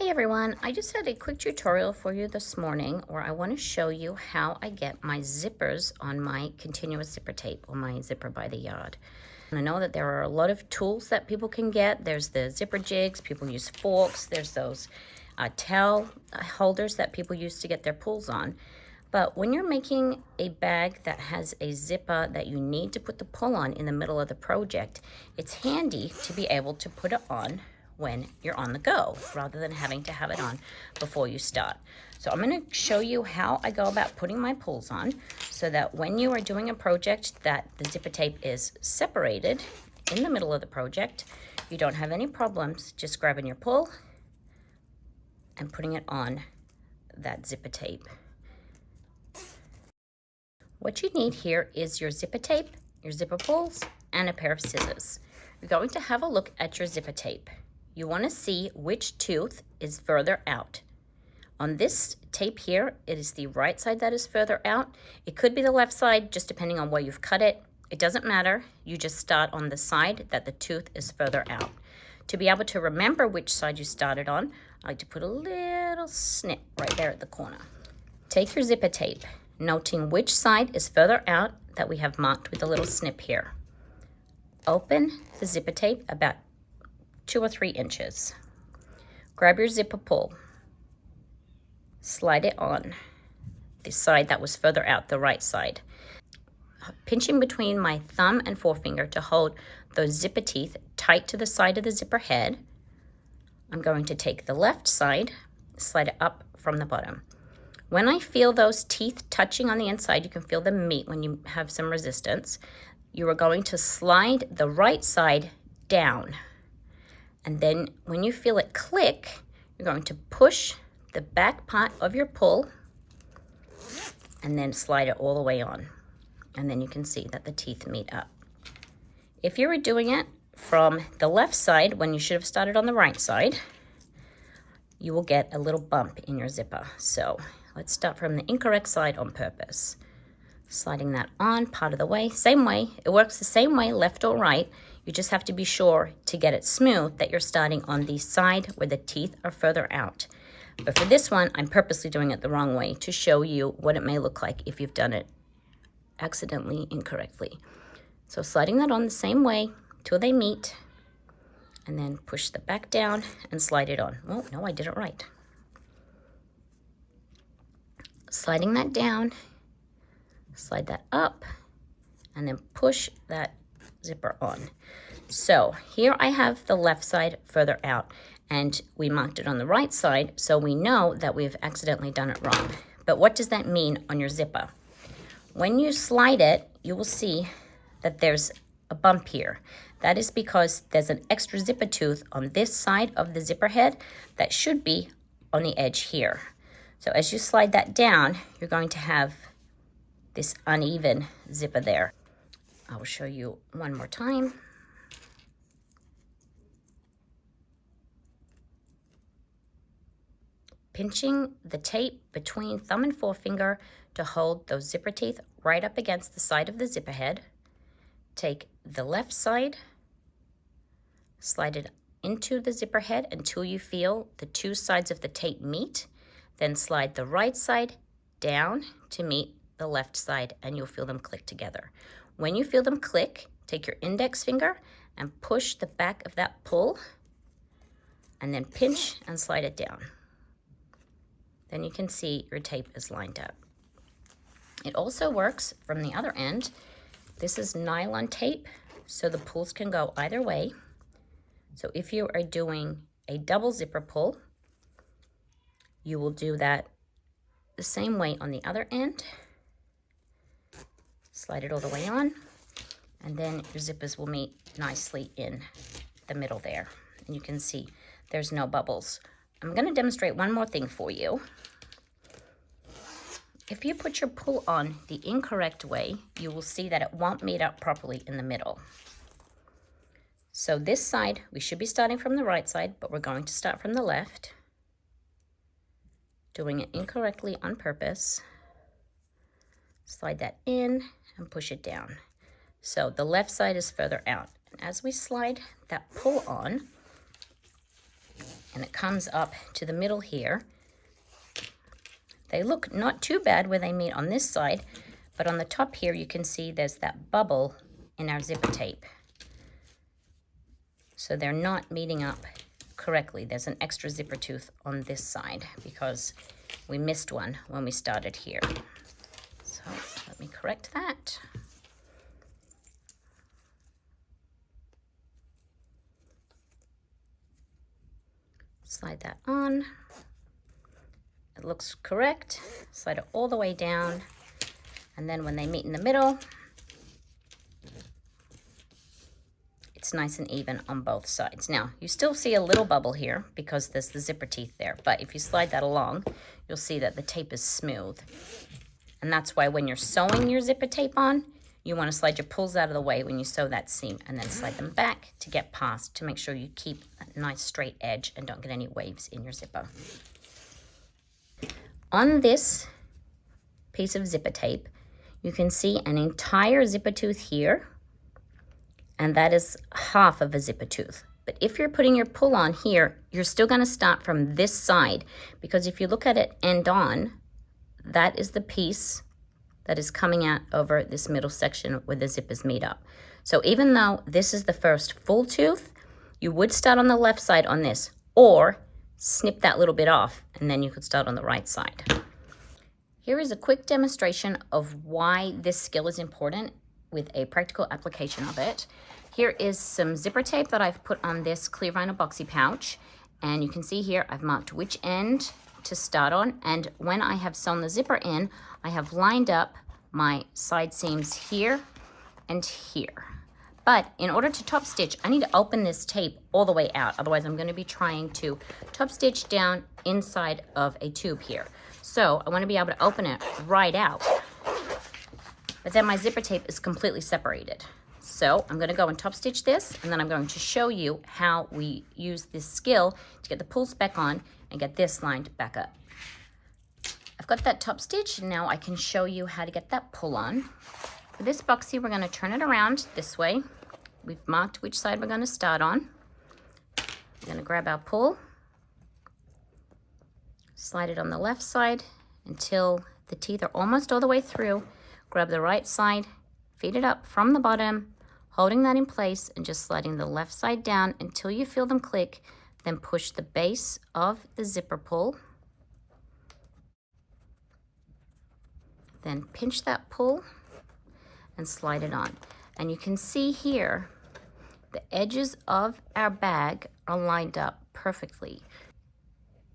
Hey everyone, I just had a quick tutorial for you this morning where I want to show you how I get my zippers on my continuous zipper tape or my zipper by the yard. And I know that there are a lot of tools that people can get. There's the zipper jigs, people use forks, there's those towel holders that people use to get their pulls on. But when you're making a bag that has a zipper that you need to put the pull on in the middle of the project, it's handy to be able to put it on when you're on the go, rather than having to have it on before you start. So I'm going to show you how I go about putting my pulls on so that when you are doing a project that the zipper tape is separated in the middle of the project, you don't have any problems just grabbing your pull and putting it on that zipper tape. What you need here is your zipper tape, your zipper pulls, and a pair of scissors. You're going to have a look at your zipper tape. You want to see which tooth is further out. On this tape here, it is the right side that is further out. It could be the left side, just depending on where you've cut it. It doesn't matter. You just start on the side that the tooth is further out. To be able to remember which side you started on, I like to put a little snip right there at the corner. Take your zipper tape, noting which side is further out that we have marked with a little snip here. Open the zipper tape about 2 or 3 inches. Grab your zipper pull, slide it on the side that was further out, the right side. Pinching between my thumb and forefinger to hold those zipper teeth tight to the side of the zipper head, I'm going to take the left side, slide it up from the bottom. When I feel those teeth touching on the inside, you can feel them meet when you have some resistance. You are going to slide the right side down. And then when you feel it click, you're going to push the back part of your pull and then slide it all the way on. And then you can see that the teeth meet up. If you were doing it from the left side when you should have started on the right side, you will get a little bump in your zipper. So let's start from the incorrect side on purpose. Sliding that on part of the way, same way. It works the same way, left or right. You just have to be sure to get it smooth that you're starting on the side where the teeth are further out. But for this one, I'm purposely doing it the wrong way to show you what it may look like if you've done it accidentally incorrectly. So sliding that on the same way till they meet, and then push the back down and slide it on. Oh, no, I did it right. Sliding that down, slide that up, and then push that zipper on. So here I have the left side further out, and we marked it on the right side, so we know that we've accidentally done it wrong. But what does that mean on your zipper? When you slide it, you will see that there's a bump here. That is because there's an extra zipper tooth on this side of the zipper head that should be on the edge here. So as you slide that down, you're going to have this uneven zipper there. I will show you one more time. Pinching the tape between thumb and forefinger to hold those zipper teeth right up against the side of the zipper head. Take the left side, slide it into the zipper head until you feel the 2 sides of the tape meet. Then slide the right side down to meet the left side, and you'll feel them click together. When you feel them click, take your index finger and push the back of that pull, and then pinch and slide it down. Then you can see your tape is lined up. It also works from the other end. This is nylon tape, so the pulls can go either way. So if you are doing a double zipper pull, you will do that the same way on the other end. Slide it all the way on, and then your zippers will meet nicely in the middle there. And you can see there's no bubbles. I'm going to demonstrate one more thing for you. If you put your pull on the incorrect way, you will see that it won't meet up properly in the middle. So this side, we should be starting from the right side, but we're going to start from the left. Doing it incorrectly on purpose. Slide that in and push it down. So the left side is further out. And as we slide that pull on, and it comes up to the middle here. They look not too bad where they meet on this side, but on the top here you can see there's that bubble in our zipper tape. So they're not meeting up correctly. There's an extra zipper tooth on this side because we missed one when we started here. So let me correct that. Slide that on. It looks correct. Slide it all the way down. And then when they meet in the middle, it's nice and even on both sides. Now, you still see a little bubble here because there's the zipper teeth there. But if you slide that along, you'll see that the tape is smooth. And that's why when you're sewing your zipper tape on, you want to slide your pulls out of the way when you sew that seam and then slide them back to get past to make sure you keep a nice straight edge and don't get any waves in your zipper. On this piece of zipper tape, you can see an entire zipper tooth here, and that is half of a zipper tooth. But if you're putting your pull on here, you're still going to start from this side, because if you look at it end on, that is the piece that is coming out over this middle section where the zippers meet up. So even though this is the first full tooth, you would start on the left side on this, or snip that little bit off, and then you could start on the right side. Here is a quick demonstration of why this skill is important with a practical application of it. Here is some zipper tape that I've put on this clear vinyl boxy pouch, and you can see here I've marked which end to start on, and when I have sewn the zipper in, I have lined up my side seams here and here. But in order to top stitch, I need to open this tape all the way out. Otherwise, I'm going to be trying to top stitch down inside of a tube here. So I want to be able to open it right out. But then my zipper tape is completely separated. So I'm going to go and top stitch this, and then I'm going to show you how we use this skill to get the pulls back on and get this lined back up. I've got that top stitch, and now I can show you how to get that pull on. For this boxy, we're going to turn it around this way. We've marked which side we're going to start on. We're going to grab our pull, slide it on the left side until the teeth are almost all the way through. Grab the right side, feed it up from the bottom, holding that in place and just sliding the left side down until you feel them click. Then push the base of the zipper pull. Then pinch that pull and slide it on. And you can see here, the edges of our bag are lined up perfectly.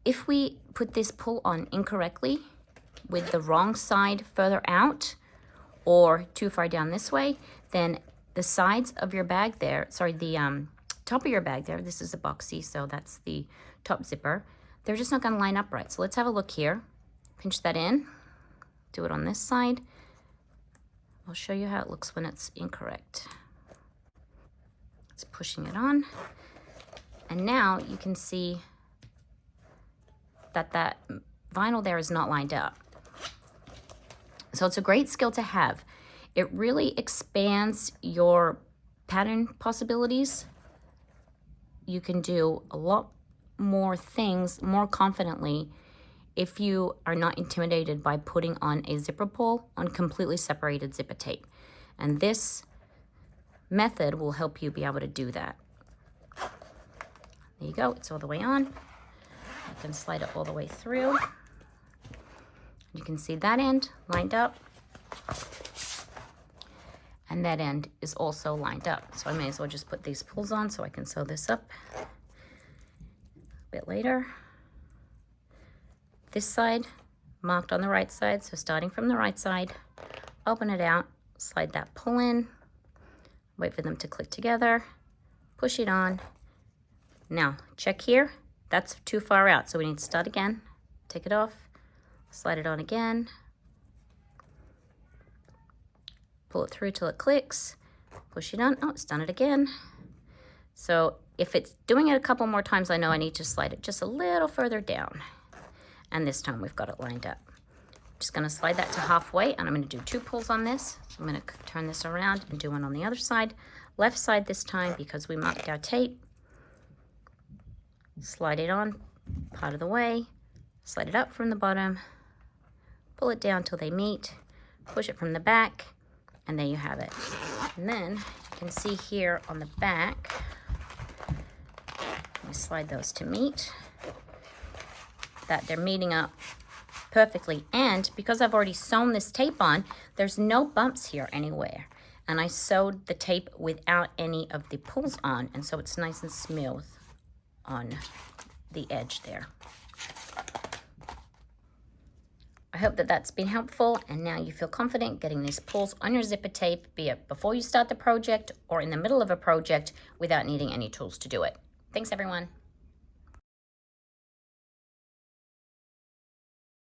If we put this pull on incorrectly, with the wrong side further out or too far down this way, then the sides of your bag there, the top of your bag there, this is a boxy, so that's the top zipper, they're just not going to line up right. So let's have a look here. Pinch that in, do it on this side. I'll show you how it looks when it's incorrect. It's pushing it on, and now you can see that that vinyl there is not lined up. So it's a great skill to have. It really expands your pattern possibilities. You can do a lot more things more confidently if you are not intimidated by putting on a zipper pull on completely separated zipper tape. And this method will help you be able to do that. There you go, it's all the way on. You can slide it all the way through. You can see that end lined up, and that end is also lined up. So I may as well just put these pulls on so I can sew this up a bit later. This side marked on the right side, so starting from the right side, open it out, slide that pull in, wait for them to click together, push it on. Now check here, that's too far out, so we need to start again. Take it off, slide it on again, pull it through till it clicks, push it on. Oh, it's done it again. So if it's doing it a couple more times, I know I need to slide it just a little further down. And this time we've got it lined up. Just gonna slide that to halfway, and I'm gonna do 2 pulls on this. So I'm gonna turn this around and do one on the other side. Left side this time because we marked our tape. Slide it on part of the way, slide it up from the bottom, pull it down till they meet, push it from the back, and there you have it. And then you can see here on the back, let me slide those to meet, that they're meeting up perfectly. And because I've already sewn this tape on, there's no bumps here anywhere. And I sewed the tape without any of the pulls on, and so it's nice and smooth on the edge there. I hope that that's been helpful, and now you feel confident getting these pulls on your zipper tape, be it before you start the project or in the middle of a project, without needing any tools to do it. Thanks, everyone.